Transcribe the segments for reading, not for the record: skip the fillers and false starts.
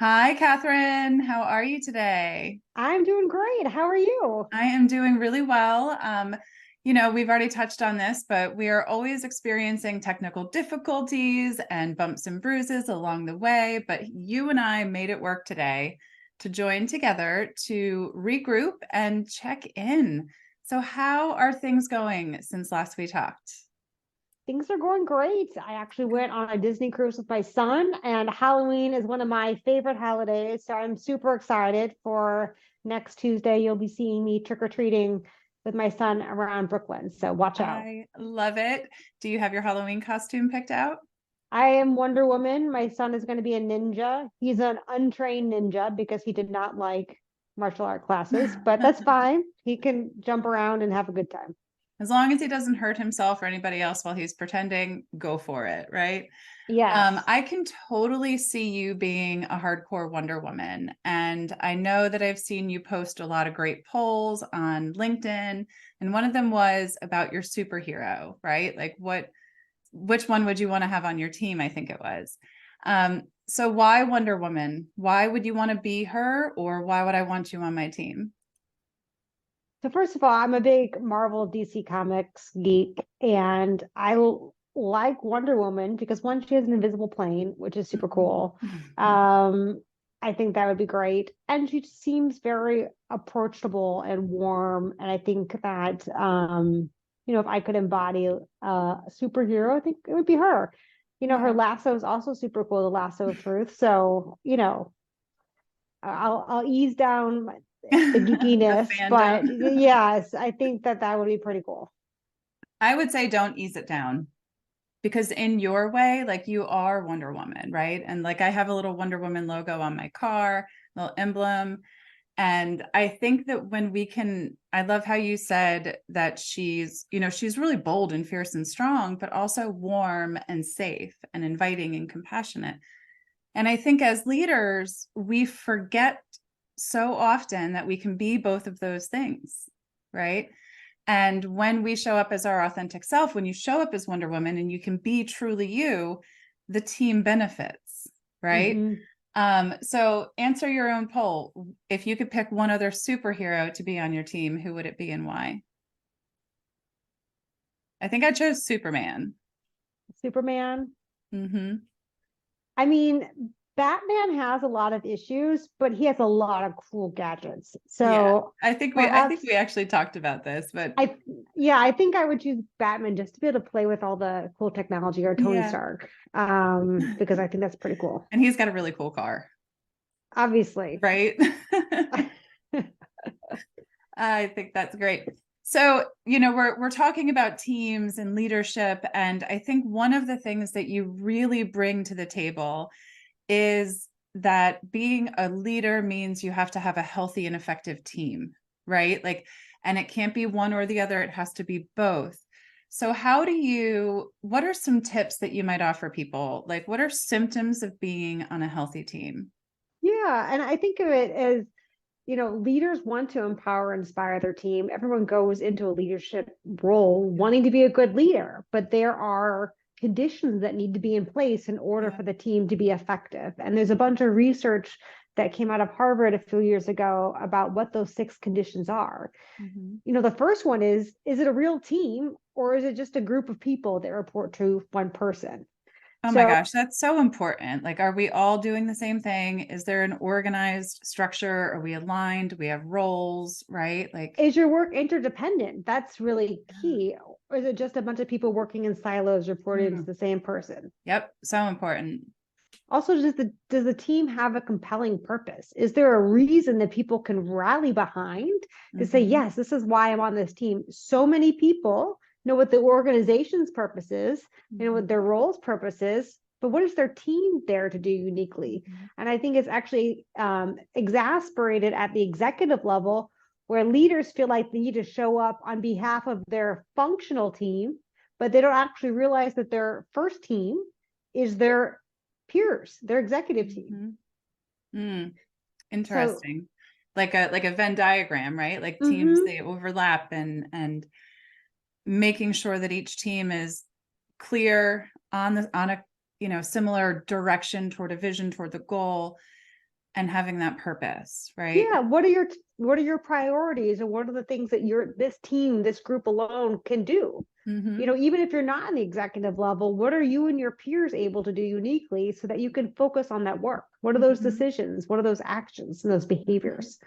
Hi, Kathryn. How are you today? I'm doing great. How are you? I am doing really well. We've already touched on this, but we are always experiencing technical difficulties and bumps and bruises along the way. But you and I made it work today to join together to regroup and check in. So, how are things going since last we talked? Things are going great. I actually went on a Disney cruise with my son, and Halloween is one of my favorite holidays. So I'm super excited for next Tuesday. You'll be seeing me trick-or-treating with my son around Brooklyn. So watch out. I love it. Do you have your Halloween costume picked out? I am Wonder Woman. My son is going to be a ninja. He's an untrained ninja because he did not like martial art classes, but that's fine. He can jump around and have a good time. As long as he doesn't hurt himself or anybody else while he's pretending, go for it, right? Yes. I can totally see you being a hardcore Wonder Woman. And I know that I've seen you post a lot of great polls on LinkedIn. And one of them was about your superhero, right? Like which one would you want to have on your team? I think it was. So why Wonder Woman? Why would you want to be her? Or why would I want you on my team? So first of all, I'm a big Marvel DC Comics geek, and like Wonder Woman because one, she has an invisible plane, which is super cool. Um, I think that would be great, and she just seems very approachable and warm. And I think that if I could embody a superhero, I think it would be her. Her Yeah. lasso is also super cool, the lasso of truth. So, I'll ease down the The geekiness, fandom. but yes, I think that that would be pretty cool. I would say don't ease it down because in your way, like you are Wonder Woman, right? And like I have a little Wonder Woman logo on my car, little emblem. And I think that when we can, I love how you said that she's really bold and fierce and strong, but also warm and safe and inviting and compassionate. And I think as leaders, we forget so often that we can be both of those things, right? And when we show up as our authentic self, when you show up as Wonder Woman and you can be truly you, the team benefits, right? Hmm. So answer your own poll. If you could pick one other superhero to be on your team, who would it be and why? I think I chose Superman. Superman. Mm-hmm. I mean, Batman has a lot of issues, but he has a lot of cool gadgets. Yeah, So I think perhaps we actually talked about this, but I, yeah, I think I would choose Batman just to be able to play with all the cool technology or Tony yeah. Stark, because I think that's pretty cool. And he's got a really cool car, Obviously. right? I think that's great. So, we're talking about teams and leadership, and I think one of the things that you really bring to the table is that being a leader means you have to have a healthy and effective team, right? Like, and it can't be one or the other, it has to be both. So, what are some tips that you might offer people? Like, what are symptoms of being on a healthy team? Yeah, and I think of it as leaders want to empower and inspire their team. Everyone goes into a leadership role wanting to be a good leader, but there are conditions that need to be in place in order Yeah. for the team to be effective. And there's a bunch of research that came out of Harvard a few years ago about what those six conditions are. Mhm. The first one is it a real team or is it just a group of people that report to one person? Oh my So gosh, that's so important. Like, are we all doing the same thing? Is there an organized structure? Are we aligned? Do we have roles, right? Like, is your work interdependent? That's really key. Or is it just a bunch of people working in silos reporting to mm, the same person? yep, so important. Also, does the team have a compelling purpose? Is there a reason that people can rally behind to say, Hmm. yes, this is why I'm on this team? So many people know what the organization's purpose is, what Hmm. their role's purpose is, but what is their team there to do uniquely? Hmm. And I think it's actually exasperated at the executive level where leaders feel like they need to show up on behalf of their functional team, but they don't actually realize that their first team is their peers, their executive team. Hmm. Mm, So, interesting. Like a Venn diagram, right? Like teams, mhm. they overlap and making sure that each team is clear on a similar direction toward a vision toward the goal. and having that purpose, right? Yeah, what are your priorities, and what are the things that this team, this group alone can do? Mm-hmm. Even if you're not on the executive level, what are you and your peers able to do uniquely so that you can focus on that work? What are those Mm-hmm. decisions? What are those actions and those Mm-hmm. behaviors?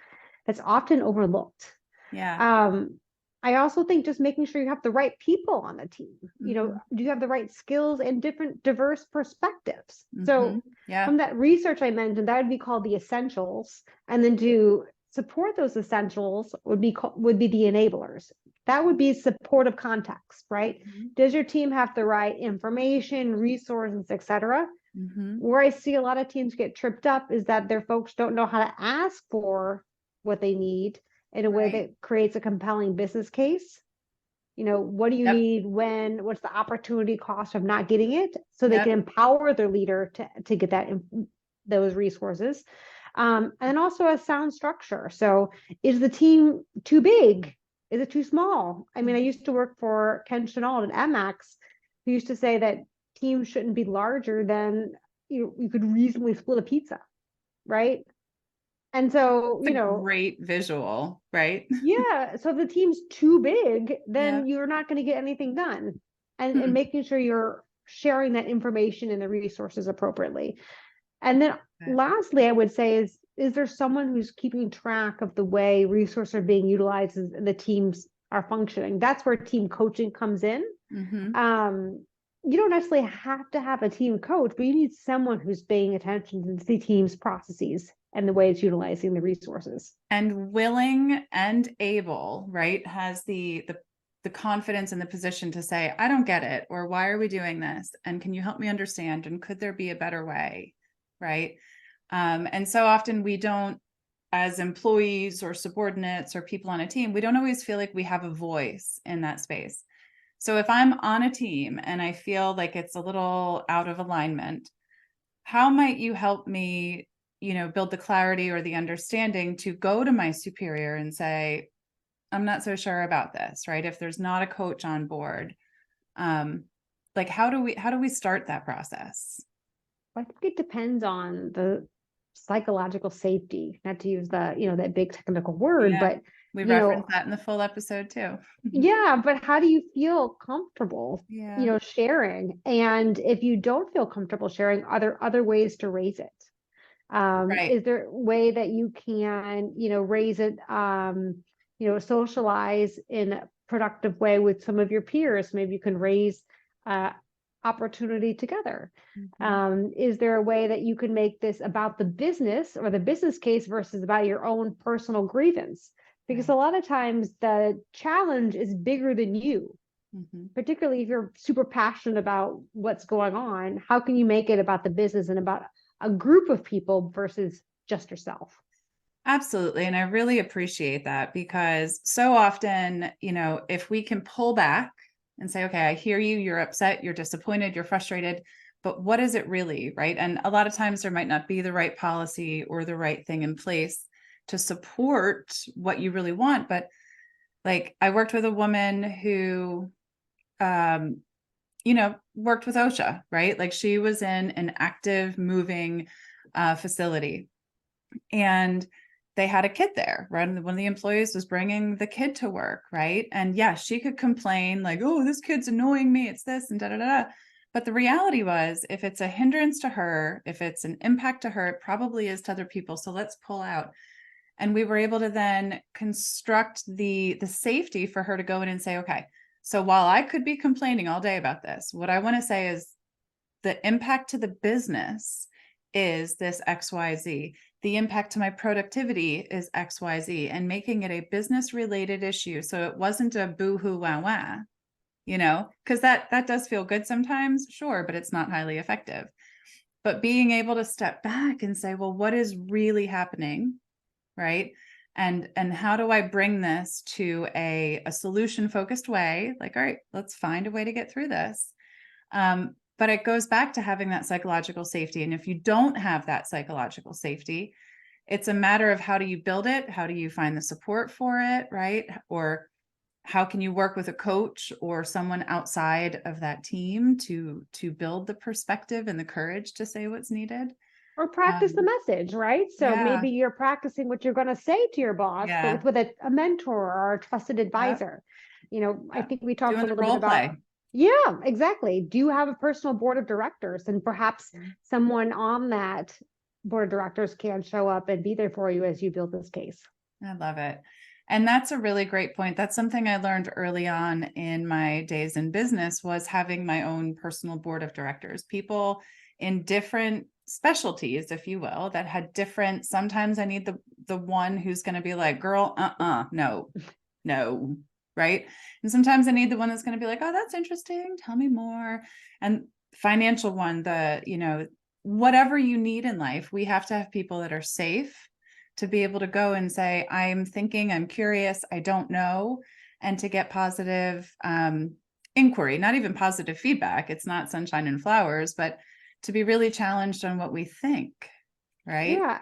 That's often overlooked. Yeah. Um, I also think just making sure you have the right people on the team. Mm-hmm. Do you have the right skills and different diverse perspectives? Mm-hmm. So Yeah. from that research I mentioned, that would be called the essentials. And then to support those essentials would be the enablers. That would be supportive context, right? Mm-hmm. Does your team have the right information, resources, etc.? Mm-hmm. Where I see a lot of teams get tripped up is that their folks don't know how to ask for what they need in a way Right. that creates a compelling business case. What do you Yep. need, when, what's the opportunity cost of not getting it, so they Yep. can empower their leader to get those resources. And also a sound structure. So is the team too big? Is it too small? I mean, I used to work for Ken Chenault at Amex, who used to say that teams shouldn't be larger than you could reasonably split a pizza, right? And so, It's a great visual, right? yeah, so if the team's too big, Yeah. then you're not going to get anything done. And Hmm. making sure you're sharing that information and the resources appropriately. And then lastly, I would say is there someone who's keeping track of the way resources are being utilized and the teams are functioning? That's where team coaching comes in. Mm-hmm. Um, you don't necessarily have to have a team coach, but you need someone who's paying attention to the team's processes and the way it's utilizing the resources. And willing and able, right? Has the confidence and the position to say, I don't get it, or why are we doing this? And can you help me understand? And could there be a better way? Right. And so often we don't, as employees or subordinates or people on a team, we don't always feel like we have a voice in that space. So if I'm on a team and I feel like it's a little out of alignment, how might you help me, build the clarity or the understanding to go to my superior and say, I'm not so sure about this, right? If there's not a coach on board, um, like how do we start that process? I think it depends on the psychological safety, not to use that big technical word, Yeah, but we you know, referenced that in the full episode too. yeah, but how do you feel comfortable, Yeah. sharing? And if you don't feel comfortable sharing, are there other ways to raise it? Right. Is there a way that you can, raise it, socialize in a productive way with some of your peers? Maybe you can raise uh, opportunity together. Mhm. Is there a way that you can make this about the business or the business case versus about your own personal grievance? Because Right. a lot of times the challenge is bigger than you, Mhm. particularly if you're super passionate about what's going on. How can you make it about the business and about a group of people versus just yourself? Absolutely. And I really appreciate that because so often, if we can pull back and say, okay, I hear you, you're upset, you're disappointed, you're frustrated, but what is it really? Right. And a lot of times there might not be the right policy or the right thing in place to support what you really want. But like I worked with a woman who, um, worked with OSHA, right? Like she was in an active moving facility and they had a kid there, right? And one of the employees was bringing the kid to work, right? And yeah, she could complain like, oh, this kid's annoying me. It's this and da da da. But the reality was, if it's a hindrance to her, if it's an impact to her, it probably is to other people. So let's pull out. And we were able to then construct the safety for her to go in and say, okay, so while I could be complaining all day about this, what I want to say is the impact to the business is this XYZ. The impact to my productivity is XYZ, and making it a business related issue. So it wasn't a boo hoo wah wah, because that does feel good sometimes, sure, but it's not highly effective. But being able to step back and say, well, what is really happening? Right. And how do I bring this to a solution focused way? Like, all right, let's find a way to get through this. But it goes back to having that psychological safety. And if you don't have that psychological safety, it's a matter of how do you build it? How do you find the support for it? Right. Or how can you work with a coach or someone outside of that team to build the perspective and the courage to say what's needed? Or practice the message, right? So Yeah, maybe you're practicing what you're going to say to your boss, but yeah, with a mentor or a trusted yeah, advisor. I yeah. think we talked Doing a the little bit role about, play. yeah, exactly. Do you have a personal board of directors? And perhaps someone on that board of directors can show up and be there for you as you build this case. I love it. And that's a really great point. That's something I learned early on in my days in business was having my own personal board of directors, people in different specialties, if you will, that had different, sometimes I need the one who's going to be like, girl, no, no, right? And sometimes I need the one that's going to be like, oh, that's interesting. Tell me more. And financial one, whatever you need in life, we have to have people that are safe to be able to go and say, I'm thinking, I'm curious, I don't know, and to get positive inquiry, not even positive feedback. It's not sunshine and flowers, but to be really challenged on what we think, right? Yeah.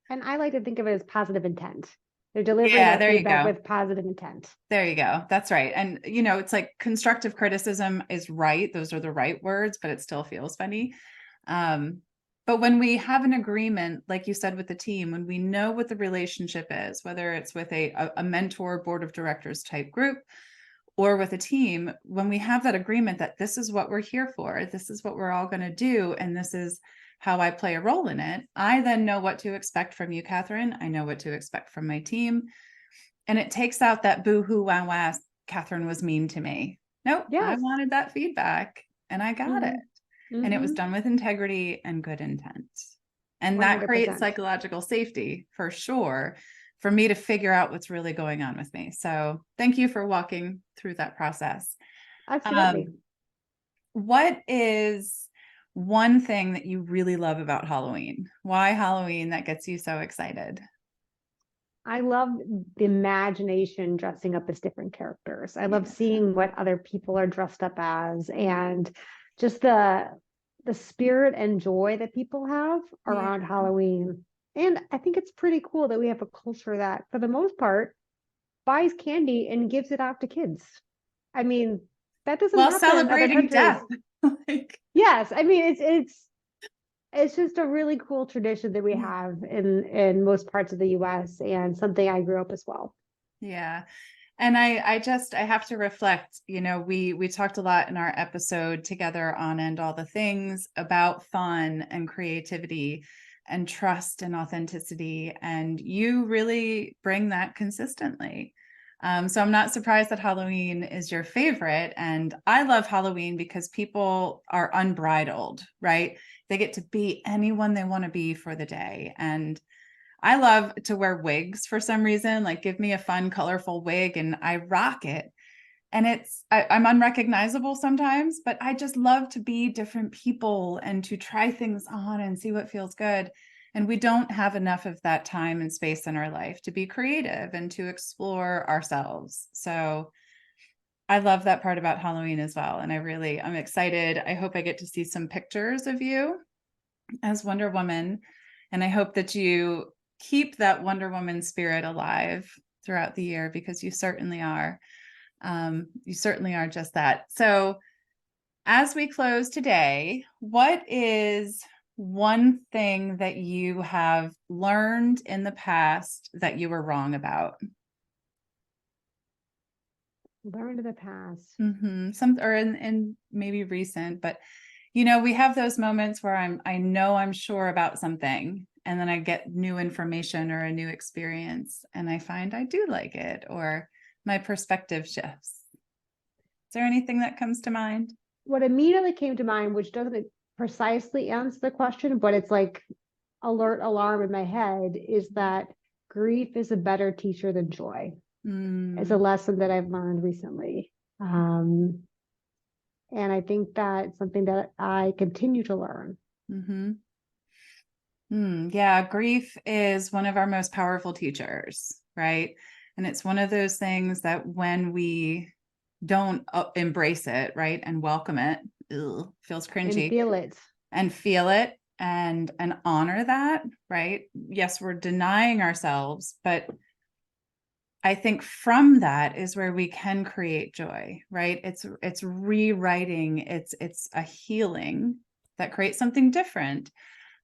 And I like to think of it as positive intent. They're delivering Yeah, that there you feedback go. with positive intent. There you go. That's right. And, it's like constructive criticism is right. Those are the right words, but it still feels funny. Um, but when we have an agreement, like you said with the team, when we know what the relationship is, whether it's with a mentor board of directors type group or with a team, when we have that agreement that this is what we're here for, this is what we're all going to do, and this is how I play a role in it, I then know what to expect from you, Kathryn. I know what to expect from my team. And it takes out that boo-hoo, wow, wow, Kathryn was mean to me. Nope, I Yes. wanted that feedback and I got it. Mm-hmm. And it was Mm-hmm. done with integrity and good intent. And that creates 100%. psychological safety for sure for me to figure out what's really going on with me. So thank you for walking through that process. Absolutely. Um, what is one thing that you really love about Halloween? Why Halloween that gets you so excited? I love the imagination dressing up as different characters. I love Yeah. seeing what other people are dressed up as and just the spirit and joy that people have Yeah. around Halloween. And I think it's pretty cool that we have a culture that, for the most part, buys candy and gives it out to kids. I mean, that doesn't While happen in other celebrating countries. death. Like, Yes, I mean it's just a really cool tradition that we yeah. have in most parts of the US and something I grew up as well. Yeah. And I have to reflect, we talked a lot in our episode together on And All the Things about fun and creativity and trust and authenticity. And you really bring that consistently. So I'm not surprised that Halloween is your favorite. And I love Halloween because people are unbridled, right? They get to be anyone they want to be for the day. And I love to wear wigs for some reason. Like, give me a fun, colorful wig and I rock it. And I'm unrecognizable sometimes, but I just love to be different people and to try things on and see what feels good. And we don't have enough of that time and space in our life to be creative and to explore ourselves. So I love that part about Halloween as well. And I'm excited. I hope I get to see some pictures of you as Wonder Woman. And I hope that you keep that Wonder Woman spirit alive throughout the year because you certainly are. You certainly are just that. So, as we close today, what is one thing that you have learned in the past that you were wrong about? Learn to the past. Some or in maybe recent, but we have those moments where I know I'm sure about something, and then I get new information or a new experience, and I find I do like it, or my perspective shifts. Is there anything that comes to mind? What immediately came to mind, which doesn't precisely answer the question, but it's like alert alarm in my head, is that grief is a better teacher than joy. It's a Mm, lesson that I've learned recently. And I think that's something that I continue to learn. mm-hmm. Yeah, grief is one of our most powerful teachers, right? And it's one of those things that when we don't embrace it, right, and welcome it, feels And cringy, feel it. and feel it and honor that, right? Yes, we're denying ourselves, but I think from that is where we can create joy, right? It's rewriting, it's a healing that creates something different.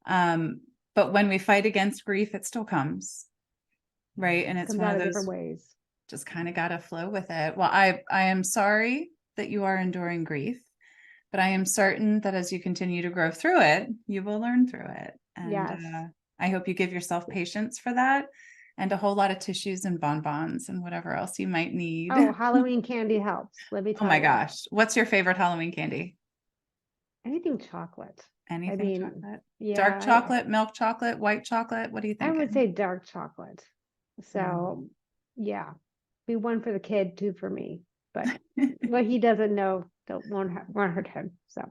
But when we fight against grief, it still comes. Right. And it's Comes one out of of those, different ways. just kind of got to flow with it. Well, I am sorry that you are enduring grief, but I am certain that as you continue to grow through it, you will learn through it. And Yes. I hope you give yourself patience for that, and a whole lot of tissues and bonbons and whatever else you might need. Oh, Halloween candy helps. Let me Oh tell my you. gosh. What's your favorite Halloween candy? Anything chocolate. I Anything mean, chocolate? Dark yeah, chocolate, milk chocolate, white chocolate? What are you I would thinking? say dark chocolate. So, yeah, be one for the kid, two for me. But what he doesn't know won't hurt him. So,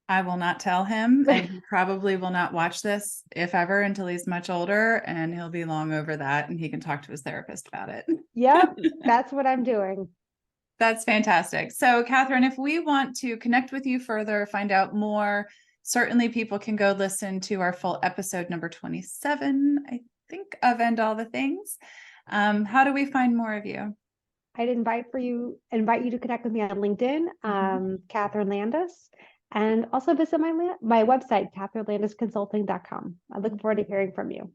I will not tell him, and he probably will not watch this, if ever, until he's much older, and he'll be long over that, and he can talk to his therapist about it. yep, that's what I'm doing. That's fantastic. So, Kathryn, if we want to connect with you further, find out more, certainly people can go listen to our full episode number 27, I think, of End All the Things. How do we find more of you? I'd invite you to connect with me on LinkedIn, Kathryn Landis, and also visit my website, kathrynlandisconsulting.com. I look forward to hearing from you.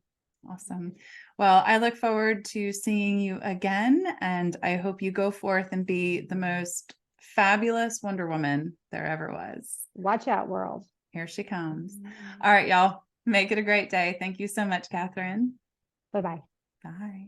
Awesome. Well, I look forward to seeing you again, and I hope you go forth and be the most fabulous Wonder Woman there ever was. Watch out, world. Here she comes. All right, y'all. Make it a great day. Thank you so much, Kathryn. Bye-bye. Bye.